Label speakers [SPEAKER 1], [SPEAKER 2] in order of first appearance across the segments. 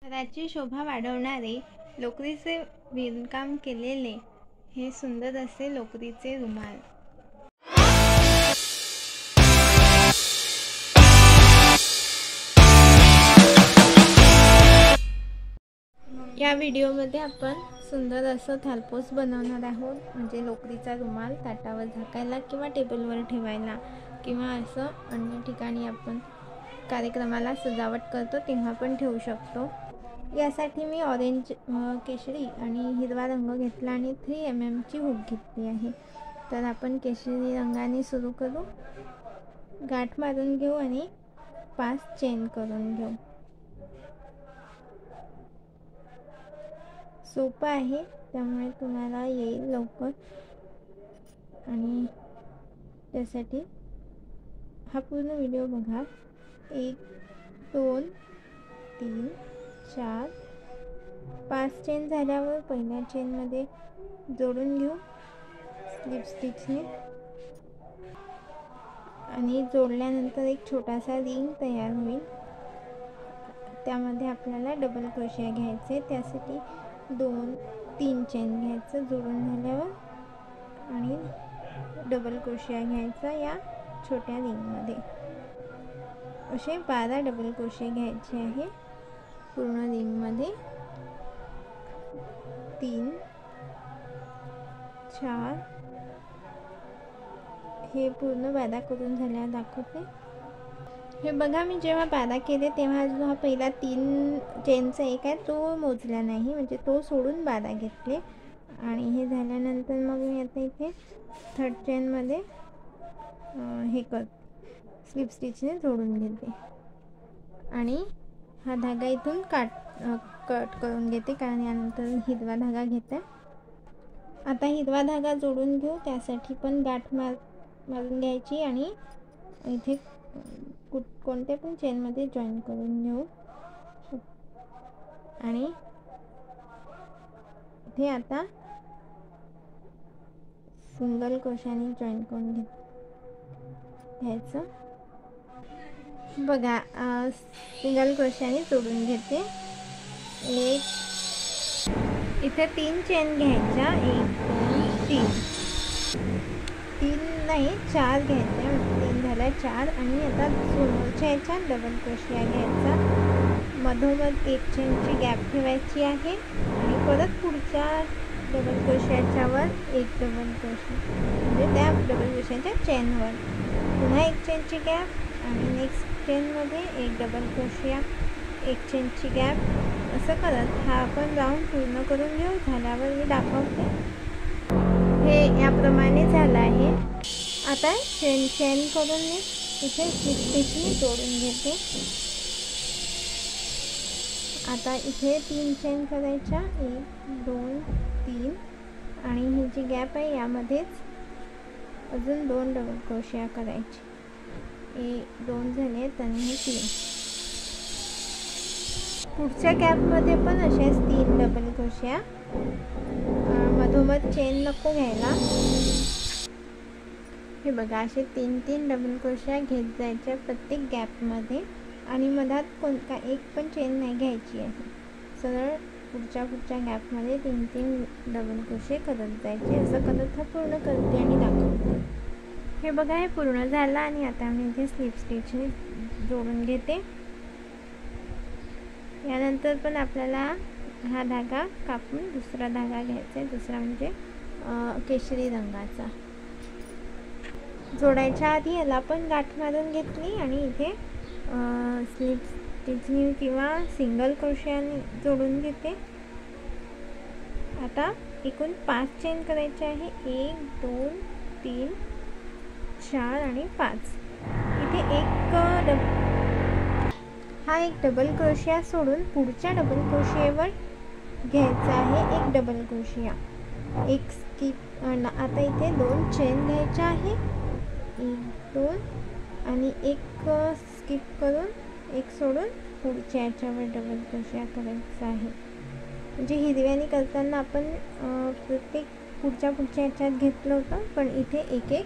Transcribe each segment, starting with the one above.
[SPEAKER 1] घराची शोभा वाढवणारे लोकरीचे विणकाम केलेले हे सुंदर असे लोकरीचे रुमाल। या व्हिडिओमध्ये आपण सुंदर असं थालपोस बनवणार आहोत। म्हणजे लोकरीचा रुमाल ताटावर झाकायला किंवा टेबलवर ठेवायला किंवा असं अन्य ठिकाणी आपण कार्यक्रमाला सजावट करतो तेव्हा पण ठेवू शकतो। यासाठी मी ऑरेंज, केशरी आणि हिरवा रंग घेतला आणि 3 mm ची हुक घेतली आहे। तर आपण केशरी रंगाने सुरू करू, गाठ मारून घेऊ आणि 5 चेन करून घेऊ। सोपं आहे त्यामुळे तुम्हाला येईल लवकर। आणि त्यासाठी हा पूर्ण व्हिडिओ बघा। 1 2 3 4 5 चेन झाल्यावर पहिल्या चेन मध्ये जोडून घेऊ स्लिप स्टिचने आणि जोडल्यानंतर एक छोटासा रिंग तयार होईल। त्यामध्ये आपल्याला डबल क्रोशिया घ्यायचे। त्यासाठी 2-3 चेन घ्यायचं जोडून झाल्यावर आणि डबल क्रोशिया घ्यायचा या छोट्या रिंग मध्ये। असे 12 डबल क्रोशिया घ्यायचे आहे पूर्ण रिंग मध्ये। 3 4 हे पूर्ण 12 करून झाल्यावर दाखवते। हे बघा, मी जेव्हा 12 केले तेव्हा जो हा पहिला 3 चेनचा एक आहे तो मोजला नाही, म्हणजे तो सोडून 12 घेतले। आणि हे झाल्यानंतर मग मी आता इथे 3rd चेन मध्ये हे स्लिप स्टिचने जोडून घेते आणि हा धागा इथून कट करून घेते, कारण यानंतर हिरवा धागा घेते। आता हिरवा धागा जोडून घेऊ, त्यासाठी पण गाठ मारून घ्यायची आणि इथे कोणत्या पण चेन मध्ये जॉईन करून घेऊ आणि इथे आता सिंगल क्रोशियाने जॉईन करून घ्यायचं। बघा, सिंगल क्रोशियाने जोडून घेते। इथे 3 चेन घ्यायच्या, 1 2 3 नाही 4 घ्यायच्या, 3 झाल्या 4। आणि आता समोरच्या याच्यात डबल क्रोशिया घ्यायचा, मधोमध 1 चेनची गॅप ठेवायची आहे आणि परत पुढच्या डबल क्रोशियाच्या वर 1 डबल क्रोशिया, म्हणजे त्या डबल क्रोशियाच्या चेनवर पुन्हा 1 चेनची गॅप आणि नेक्स्ट चेन मध्ये 1 डबल क्रोशिया, 1 चेनची गॅप, असं करत हा आपण राऊंड पूर्ण करून घेऊ। झाल्यावर मी दाखवते। हे याप्रमाणे झालं आहे। आता चेन करून मी इथे स्लिप स्टिचने जोडून घेते। आता इथे 3 चेन करायच्या, 1 2 3 आणि ही जी गॅप आहे यामध्येच अजून 2 डबल क्रोशिया करायची। 1 2 झाले आणि हे 3। पुढच्या गॅप मध्ये पण असेच 3 डबल क्रोशिया, मधोमध चेन नको घ्यायला। हे बघा, असे 3 डबल क्रोशिया घेत जायच्या प्रत्येक गॅप मध्ये आणि मधात कोणता एक पण चेन नाही घ्यायची आहे। सरळ पुढच्या गॅप मध्ये 3 डबल क्रोशिया करत जायचे। असं करत हा पूर्ण करते आणि दाखवते। हे बघा, हे पूर्ण झालं आणि आता मी इथे स्लिप स्टिचने जोडून घेते। यानंतर पण आपल्याला हा धागा कापून दुसरा धागा घ्यायचा आहे, दुसरा म्हणजे केशरी रंगाचा। जोडायच्या आधी याला पण गाठ मारून घेतली आणि इथे स्लिप स्टिचने किंवा सिंगल क्रोशियाने जोडून घेते। आता एकूण 5 चेन करायचे आहे, 1 2 3 4 आणि 5। इथे हा एक डबल क्रोशिया सोडून पुढच्या डबल क्रोशियावर घ्यायचा आहे 1 डबल क्रोशिया, 1 स्किप। आता इथे 2 चेन घ्यायच्या आहे, 1 2 आणि 1 स्किप करून 1 सोडून पुढच्या याच्यावर डबल क्रोशिया करायचा आहे। म्हणजे हिरव्याने करताना आपण प्रत्येक पुढच्या याच्यात घेतलं होतं, पण इथे 1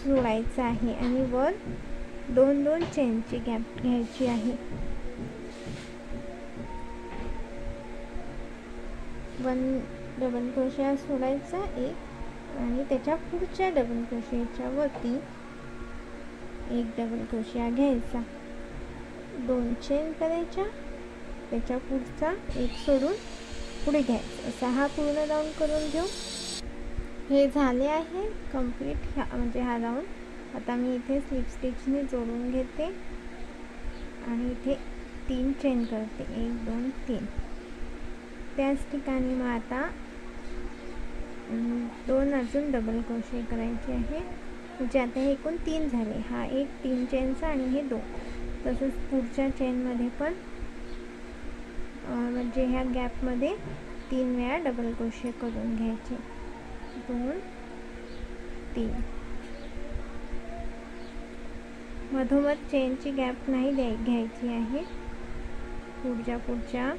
[SPEAKER 1] सोडायचं आहे आणि वर 2 चेनची गॅप घ्यायची आहे। 1 डबल क्रोशिया सोडायचा एक आणि त्याच्या पुढच्या डबल क्रोशियाच्या वरती 1 डबल क्रोशिया घ्यायचा, 2 चेन करायच्या, त्याच्या पुढचा एक सोडून पुढे घ्यायचा, असा हा पूर्ण राऊंड करून घेऊ. हे झाले आहे कंप्लीट म्हणजे हा राऊंड. आता मी इथे स्लिप स्टिचने जोडून घेते आणि इथे 3 चेन करते, 1 2 3. त्याच ठिकाणी मग आता 2 अजून डबल क्रोशे करायचे आहे, म्हणजे आता हे एकूण 3 झाले. हा एक 3 चेनचा आणि हे 2. तसंच पुढच्या चेनमध्ये पण म्हणजे ह्या गॅपमध्ये 3 वेळा डबल क्रोशे करून घ्यायचे, 2 3. मधोमध चेनची गॅप नाही घ्यायची आहे. पुढच्या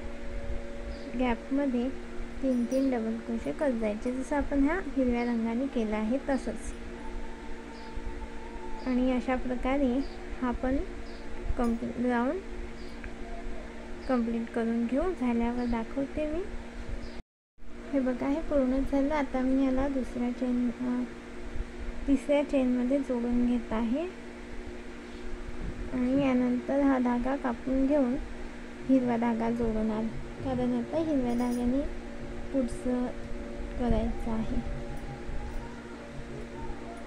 [SPEAKER 1] गॅपमध्ये 3 डबल क्रोशे करत जायचे, जसं आपण ह्या हिरव्या रंगाने केला आहे तसंच. आणि अशा प्रकारे हा पण राऊंड कंप्लीट करून घेऊ. झाल्यावर दाखवते मी. हे बघा, हे पूर्ण झालं. आता मी ह्याला तिसऱ्या चेनमध्ये जोडून घेत आहे आणि यानंतर हा धागा कापून घेऊन हिरवा धागा जोडून आला, कारण आता हिरव्या धाग्याने पुढचं करायचं आहे.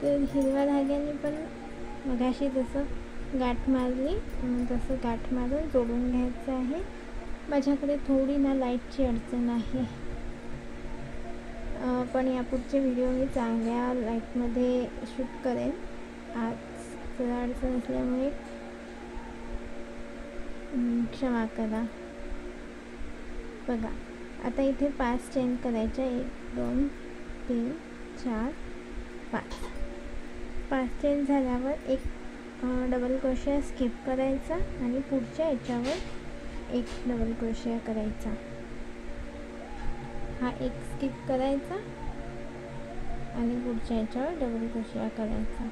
[SPEAKER 1] तर हिरव्या धाग्याने पण मगाशी जसं गाठ मारली तसं गाठ मारून जोडून घ्यायचं आहे. माझ्याकडे थोडी ना लाईटची अडचण आहे, पण यापुढचे व्हिडिओ मी चांगल्या लाईटमध्ये शूट करेन. आज जरा अडचण असल्यामुळे क्षमा करा. बघा, आता इथे 5 चेन करायच्या, 1 2 3 4 5 चेन झाल्यावर एक डबल क्रोशिया स्किप करायचा आणि पुढच्या याच्यावर 1 डबल क्रोशिया करायचा. हा एक स्किप करायचा आणि पुढच्या याच्यावर डबल क्रोशिया करायचा.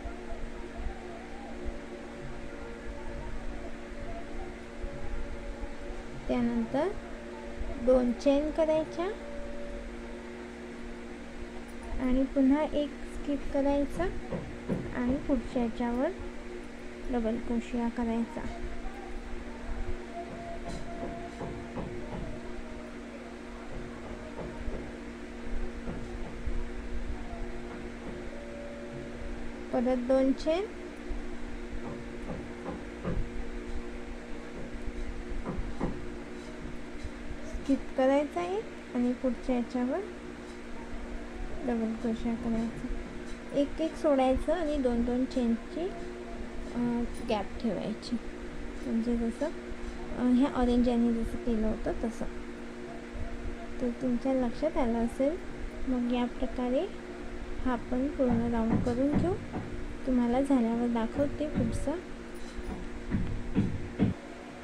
[SPEAKER 1] त्यानंतर 2 चेन करायच्या आणि पुन्हा एक स्किप करायचा आणि पुढच्या याच्यावर डबल क्रोशिया करायचा. परत 2 चेन, स्किप करायचा एक आणि पुढच्या याच्यावर डबल क्रोशिया करायचा. एक सोडायचं आणि 2 चेनची गॅप ठेवायची, म्हणजे जसं ह्या ऑरेंज याने जसं केलं होतं तसं. तर तुमच्या लक्षात आलं असेल. मग या प्रकारे हा पण पूर्ण राऊंड करून घेऊ. तुम्हाला झाल्यावर दाखवते पुढचा.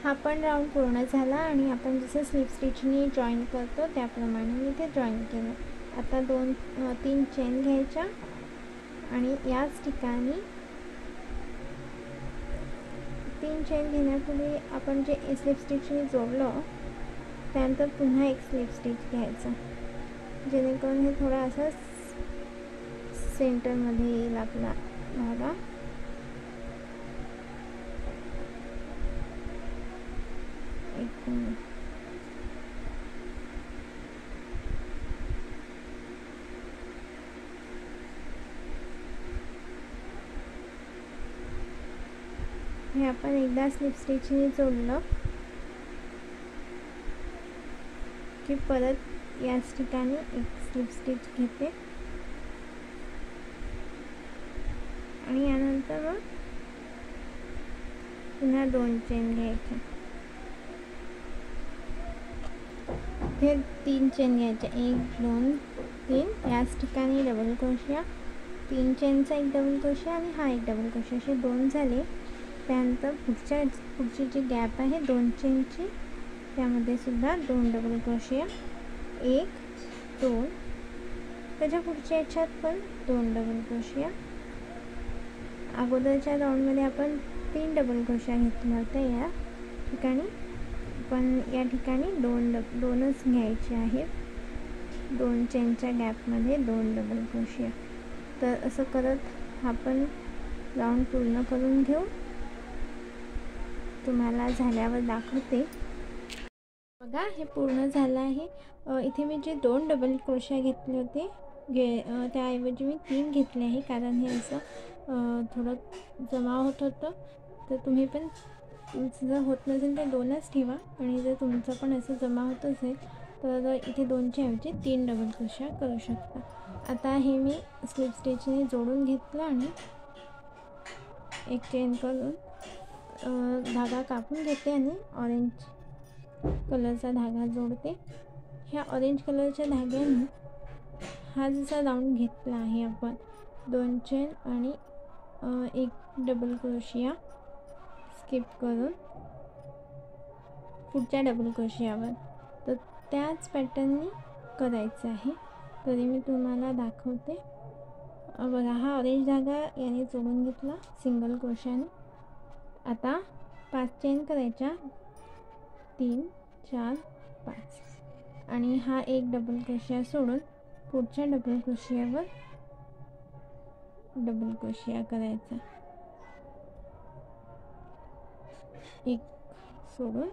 [SPEAKER 1] हा पण राऊंड पूर्ण झाला आणि आपण जसं स्लिप स्टिचनी जॉईन करतो त्याप्रमाणे मी इथे जॉईन केलं. आता 2-3 चेन घ्यायच्या आणि याच ठिकाणी 3 चेन घेण्यापूर्वी आपण जे स्लिप स्टिचनी जोडलं त्यानंतर पुन्हा एक स्लिप स्टिच घ्यायचा, जेणेकरून हे थोडा असं सेंटरमध्ये येईल आपला धागा. हे आपण एकदा स्लिप स्टिचने जोडलं की परत याच ठिकाणी एक स्लिप स्टिच घेते आणि यानंतर मग पुन्हा 2 चेन घ्यायच्या. इथे 3 चेन घ्यायच्या, 1 2 3. याच ठिकाणी डबल क्रोशिया, 3 चेनचा एक डबल क्रोशिया आणि हा एक डबल क्रोशिया, असे 2 झाले. त्यानंतर पुढची जी गॅप आहे 2 चेनची त्यामध्ये सुद्धा 2 डबल क्रोशिया, 1 2. त्याच्या पुढच्या याच्यात पण 2 डबल क्रोशिया. अगोदरच्या राऊंडमध्ये आपण 3 डबल क्रोशिया घेतल्या होत्या या ठिकाणी, पण या ठिकाणी 2च घ्यायचे आहेत. 2 चेनच्या गॅपमध्ये 2 डबल क्रोशिया. तर असं करत आपण राऊंड पूर्ण करून घेऊ. तुम्हाला झाल्यावर दाखवते. बघा हे पूर्ण झालं आहे. इथे मी जे 2 डबल क्रोशिया घेतले होते त्याऐवजी मी 3 घेतले आहे, कारण हे असं थोडं जमा होत होतं. तर तुम्ही पण जर होत नसेल तर 2च ठेवा, आणि जर तुमचं पण असं जमा होत असेल तर इथे 2च्या ऐवजी 3 डबल क्रोशिया करू शकता. आता हे मी स्लिप स्टिचने जोडून घेतलं आणि एक चेन करून धागा कापून घेते आणि ऑरेंज कलरचा धागा जोडते. ह्या ऑरेंज कलरच्या धाग्याने हा जसा राऊंड घेतला आहे आपण 2 चेन आणि एक डबल क्रोशिया स्किप करून पुढच्या डबल क्रोशियावर, तर त्याच पॅटर्ननी करायचं आहे. तरी मी तुम्हाला दाखवते. बघा हा ऑरेंज धागा याने जोडून घेतला सिंगल क्रोशियाने. आता 5 चेन करायच्या, 3 4 5, आणि हा एक डबल क्रोशिया सोडून पुढच्या डबल क्रोशियावर डबल क्रोशिया करायचा. एक सोडून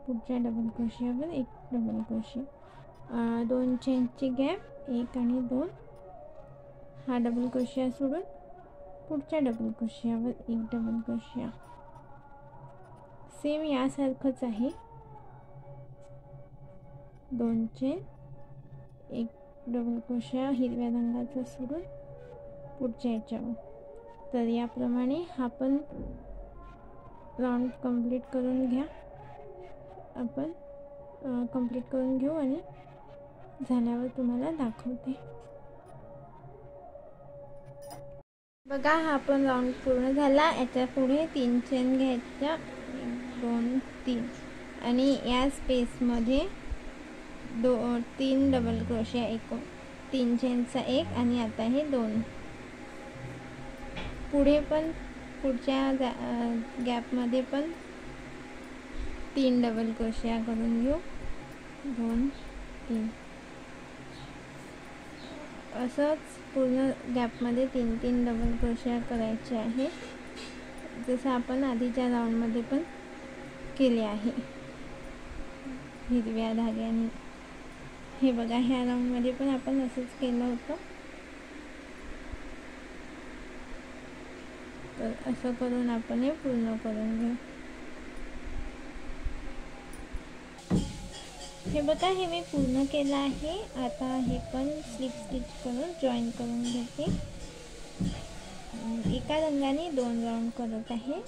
[SPEAKER 1] पुढच्या डबल क्रोशियावर एक डबल क्रोशिया. 2 चेनची गॅप 1 आणि 2. हा डबल क्रोशिया सोडून पुढच्या डबल क्रोशियावर एक डबल क्रोशिया. सेम यासारखंच आहे. 2 चेन, एक डबल क्रोशिया हिरव्या रंगाचा सोडून पुढच्या याच्यावर. तर याप्रमाणे हा पण राऊंड कंप्लीट करून घ्या. आपण कंप्लीट करून घेऊ आणि झाल्यावर तुम्हाला दाखवते. बघा हा पण राऊंड पूर्ण झाला. याच्या पुढे 3 चेन घ्यायच्या, 1 2 3, आणि या स्पेसमध्ये 3 डबल क्रोशिया, एकूण 3 चेनचा 1, आणि आता हे 2. पुढे पण पुढच्या गॅपमध्ये पण 3 डबल क्रोशिया करून घेऊ. 2 3 असंच पूर्ण गॅपमध्ये 3 डबल क्रोशिया करायचे आहे, जसं आपण आधीच्या राऊंडमध्ये पण केले आहे हिरव्या धाग्याने. हे बघा ह्या राऊंडमध्ये पण आपण असंच केलं होतं. तर असं करून आपण हे पूर्ण करून घेऊ. हे बघा हे मी पूर्ण केलं आहे. आता हे पण स्लिप स्टिच करून जॉईन करून घेते. एका रंगाने 2 राऊंड करत आहे,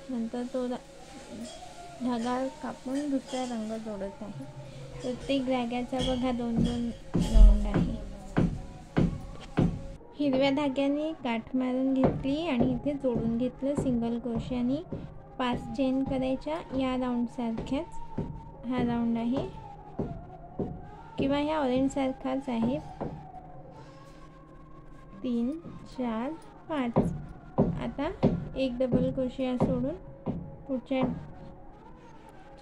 [SPEAKER 1] नंतर तो धागा कापून दुसरा रंग जोडत आहे. प्रत्येक धाग्याचा बघा 2-2 राऊंड आहे. हिरव्या धाग्याने गाठ मारून घेतली आणि इथे जोडून घेतलं सिंगल क्रोशियाने. 5 चेन करायच्या या राऊंड सारख्याच. हा राऊंड आहे किंवा ह्या ऑरेंज सारखाच आहे. 3 4 5. आता एक डबल क्रोशिया सोडून पुढच्या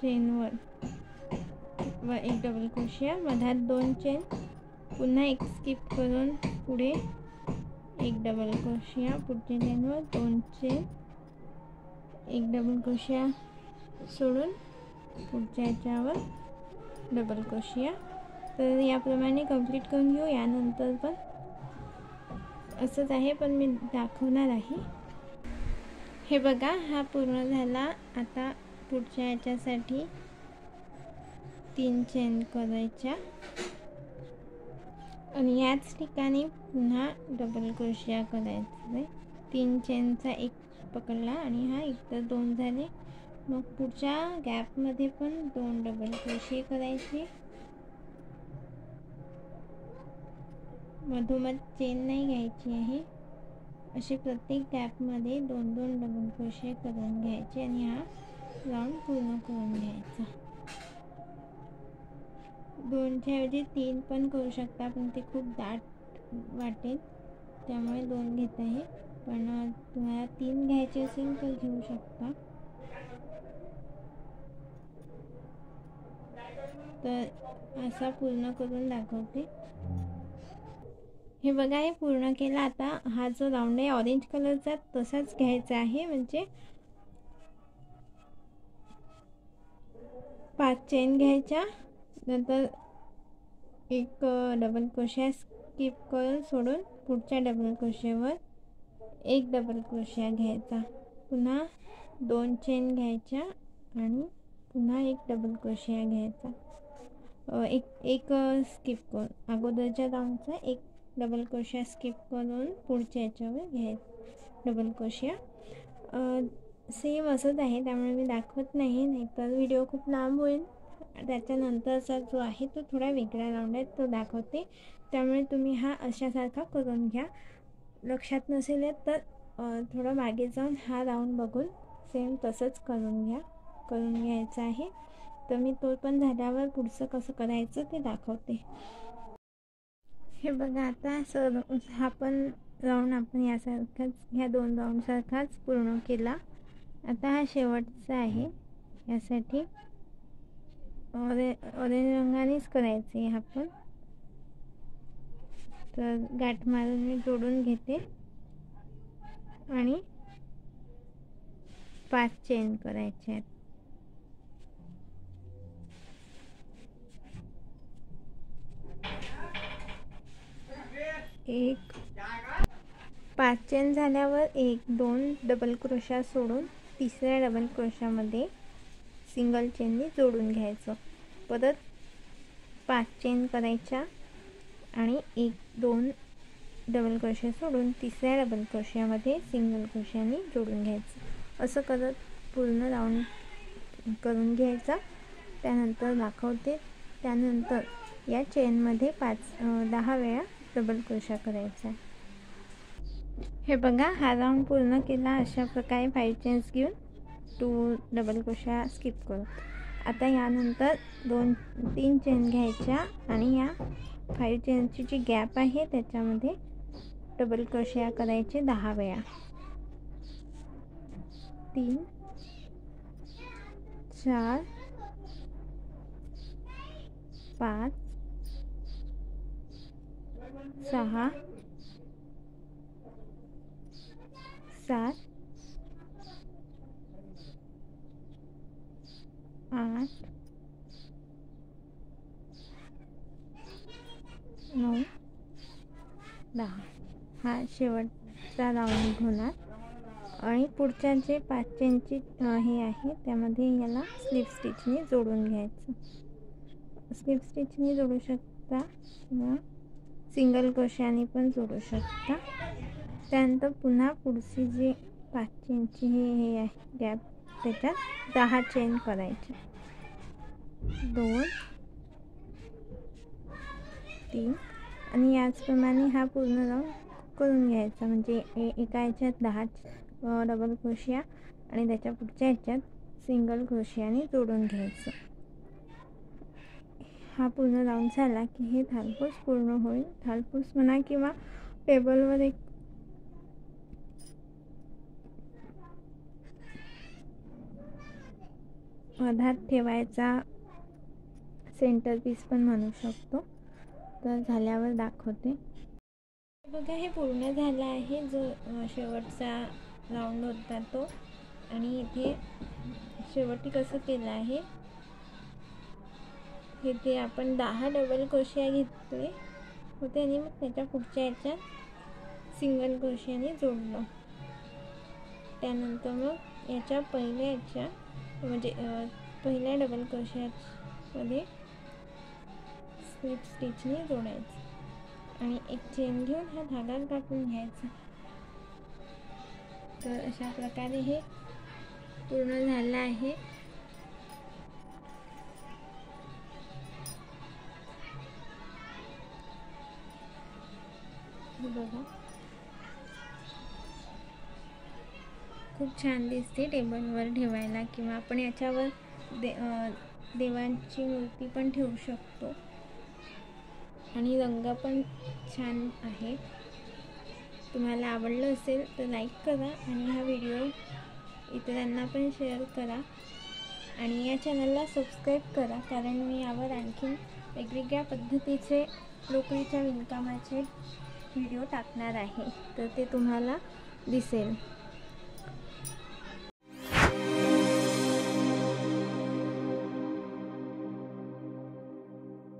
[SPEAKER 1] चेनवर व एक डबल क्रोशिया, मधात 2 चेन, पुन्हा एक स्किप करून पुढे एक डबल क्रोशिया, पुढच्या चेनवर 2 चेन, एक डबल क्रोशिया सोडून पुढच्या याच्यावर डबल क्रोशिया. तर याप्रमाणे कंप्लीट करून घेऊ. यानंतर पण असंच आहे, पण मी दाखवणार आहे. हे बघा हा पूर्ण झाला. आता पुढच्या याच्यासाठी 3 चेन करायच्या आणि याच ठिकाणी पुन्हा डबल क्रोशिया करायचा. 3 चेनचा 1 पकडला आणि हा एक तर 2 झाले. मग पुढच्या गॅपमध्ये पण 2 डबल क्रोशिया करायचे. मधोमध चेन नाही घ्यायची आहे. असे प्रत्येक गॅपमध्ये 2-2 डबल क्रोशिया करून घ्यायचे आणि हा राऊंड पूर्ण करून घ्यायचा. 2च्या ऐवजी 3 पण करू शकता, पण ते खूप दाट वाटेल, त्यामुळे 2 घेत आहे. पण तुम्हाला 3 घ्यायचे असेल तर घेऊ शकता. तर असा पूर्ण करून दाखवते. हे बघा, हे पूर्ण केला. आता हा जो राऊंड आहे ऑरेंज कलरचा तसाच घ्यायचा आहे, म्हणजे 5 चेन घ्यायच्या. नंतर एक डबल क्रोशिया स्किप करून सोडून पुढच्या डबल क्रोशियावर एक डबल क्रोशिया घ्यायचा. पुन्हा 2 चेन घ्यायच्या आणि पुन्हा एक डबल क्रोशिया घ्यायचा. एक स्किप करून अगोदरच्या राऊंडचा एक डबल क्रोशिया स्किप करून पुढच्या याच्यावर घ्यायचा डबल क्रोशिया. सेम असंच आहे, त्यामुळे मी दाखवत नाही, नाहीतर व्हिडिओ खूप लांब होईल. त्याच्यानंतरचा जो आहे तो थोडा वेगळा राऊंड आहे, तो दाखवते. त्यामुळे तुम्ही हा अशासारखा करून घ्या. लक्षात नसेल येत तर थोडं मागे जाऊन हा राऊंड बघून सेम तसंच करून घ्यायचं आहे. तर मी तो पण झाल्यावर पुढचं कसं करायचं ते दाखवते. हे बघा, आता हा पण राऊंड आपण यासारखाच, ह्या 2 राऊंडसारखाच पूर्ण केला. आता हा शेवटचा आहे. यासाठी ऑरेंज रंगानेच करायचे हा पण. तर गाठ मारून मी जोडून घेते आणि 5 चेन करायचे आहेत. एक 5 चेन झाल्यावर 1-2 डबल क्रोशा सोडून तिसऱ्या डबल क्रोशामध्ये सिंगल चेननी जोडून घ्यायचं. परत 5 चेन करायच्या आणि 1-2 डबल क्रोशा सोडून तिसऱ्या डबल क्रोशियामध्ये सिंगल क्रोशियाने जोडून घ्यायचं. असं करत पूर्ण राऊंड करून घ्यायचा. त्यानंतर दाखवते. त्यानंतर या चेनमध्ये 10 वेळा डबल क्रोशा करायचा. हे बघा, हा राऊंड पूर्ण केला अशा प्रकारे 5 चेन्स घेऊन 2 डबल क्रोशा स्किप करू. आता यानंतर 2-3 चेन घ्यायच्या आणि या 5 चेनची जी गॅप आहे त्याच्यामध्ये डबल क्रोशिया करायचे 10 वेळा. 3 4 5 6 7 8 9 10. हा शेवटचा राऊंड होणार. आणि पुढच्या जे 5 चेनची हे आहे त्यामध्ये याला स्लिप स्टिचने जोडून घ्यायचं. स्लिप स्टिचने जोडू शकता किंवा सिंगल क्रोशियाने पण जोडू शकता. त्यानंतर पुन्हा पुढची जी 5 चेनची हे आहे गॅप, त्याच्यात 10 चेन करायचे. 2 3 आणि याचप्रमाणे हा पूर्ण राऊंड करून घ्यायचा. म्हणजे एका ह्याच्यात 10 डबल क्रोशिया आणि त्याच्या पुढच्या ह्याच्यात सिंगल क्रोशियाने जोडून घ्यायचं. हा पूर्ण राऊंड झाला की हे थालपूस पूर्ण होईल. थालपूस म्हणा किंवा टेबलवर एक मधात ठेवायचा सेंटर पीस पण म्हणू शकतो. तर झाल्यावर दाखवते. बघा, हे पूर्ण झालं आहे जो शेवटचा राऊंड होता तो. आणि इथे शेवटी कसं केलं आहे, इथे आपण 10 डबल क्रोशिया घेतले होते आणि मग त्याच्या पुढच्या ह्याच्यात सिंगल क्रोशियाने जोडलं. त्यानंतर मग याच्या पहिल्या म्हणजे पहिल्या डबल क्रोशियामध्ये स्लिप स्टिचने जोडायचं आणि एक चेन घेऊन हा धागा कापून घ्यायचा. तर अशा प्रकारे हे पूर्ण झालं आहे. बघा, खूप छान दिसते टेबलवर ठेवायला किंवा आपण याच्यावर देवांची मूर्ती पण ठेवू शकतो. आणि रंग पण छान आहे. तुम्हाला आवडलं असेल तर लाईक करा आणि हा व्हिडिओ इतरांना पण शेअर करा. आणि या चॅनलला सबस्क्राईब करा, कारण मी यावर आणखीन वेगवेगळ्या पद्धतीचे लोकरीच्या विणकामाचे व्हिडिओ टाकणार आहे, तर ते तुम्हाला दिसेल.